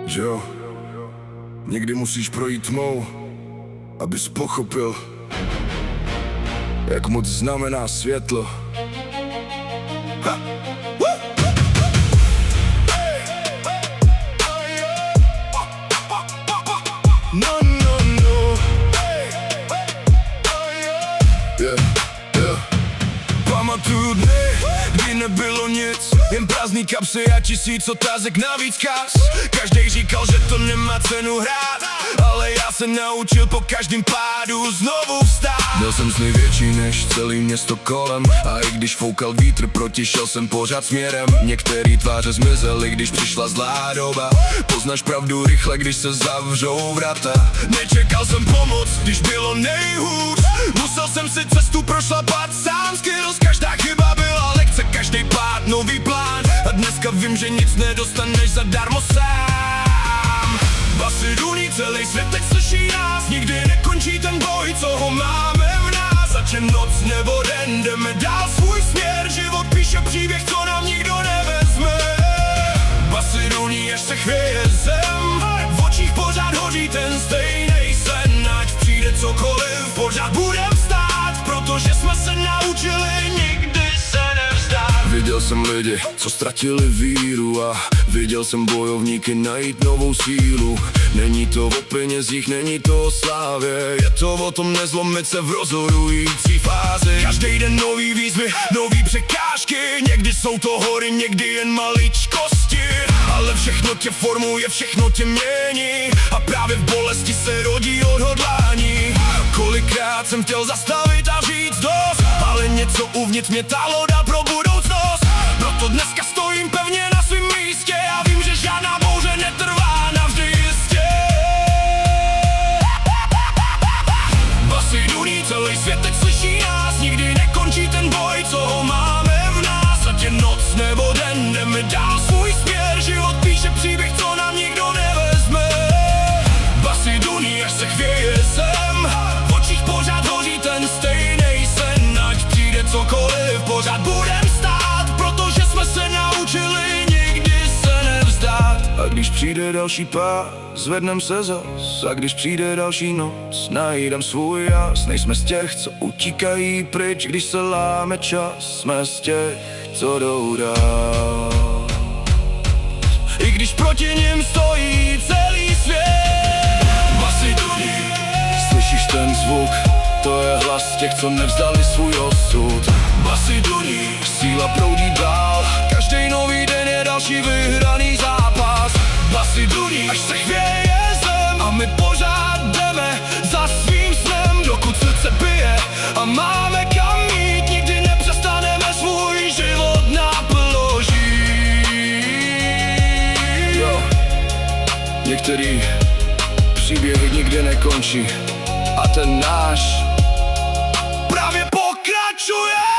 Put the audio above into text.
že jo? Někdy musíš projít tmou, abys pochopil, jak moc znamená světlo. Ha! No, no, no. Pamatuju dny, kdy nebylo nic, jen prázdný kapsy a 1000 otázek navíc kas. Každý říkal, že to nemá cenu hrát, ale já se naučil po každém pádu znovu vstát. Byl jsem sny větší než celý město kolem, a i když foukal vítr proti, šel jsem pořád směrem. Některý tváře zmizely, když přišla zlá doba. Poznáš pravdu rychle, když se zavřou vrata. Nečekal jsem pomoc, když bylo nejhůř. Musel jsem si cestu prošlapat sám. Skills, každá chyba byla lekce, každý pád nový plán. A dneska vím, že nic nedostaneš zadarmo sám. Basy duní, celý svět teď slyší nás. Nikdy nekončí ten boj, co ho máme v nás. Ať je noc nebo den, jdeme dál svůj směr. Život píše příběh, co nám nikdo nevezme. Basy duní, až se chvěje zem. V očích pořád hoří ten stejnej sen. Ať přijde cokoliv, pořád budem stát, protože jsme se naučili nikdy se nevzdát. Viděl jsem lidi, co ztratili víru, a viděl jsem bojovníky najít novou sílu. Není to o penězích, není to o slávě, je to o tom nezlomit se v rozhodující fázi. Každý den nový výzvy, nový překážky. Někdy jsou to hory, někdy jen maličkosti, ale všechno tě formuje, všechno tě mění. A právě v bolesti se rodí odhodlání. Kolikrát jsem chtěl zastavit a říct dost, ale něco uvnitř mě táhlo dál pro budoucnost. Proto dneska stojím pevně na svém místě a vím, že žádná bouře netrvá navždy jistě. Basy duní, celý svět teď slyší nás. Nikdy nekončí ten boj, co ho máme v nás. Ať je noc nebo den, jdeme dál svůj směr. Život píše příběh, co nám nikdo nevezme. Basy duní, až se chvěje zem. V očích pořád hoří ten stejnej sen. Ať přijde cokoliv, pořád budem stát, protože jsme se naučili nikdy se nevzdát. A když přijde další pád, zvednem se zas. A když přijde další noc, najdem svůj jas. Nejsme z těch, co utíkají pryč, když se láme čas. Jsme z těch, co jdou dál, i když proti nim stojí celý svět. Basy duní, slyšíš ten zvuk? To je hlas těch, co nevzdali svůj osud. Basy duní, síla proudí dál. Každý nový den je další vyhraný zápas. Basy duní, až se chvěje zem. A my pořád jdeme za svým snem, dokud srdce bije a máme kam jít. Nikdy nepřestaneme svůj život naplnožít. Jo, některý příběhy nikdy nekončí, a ten náš právě pokračuje.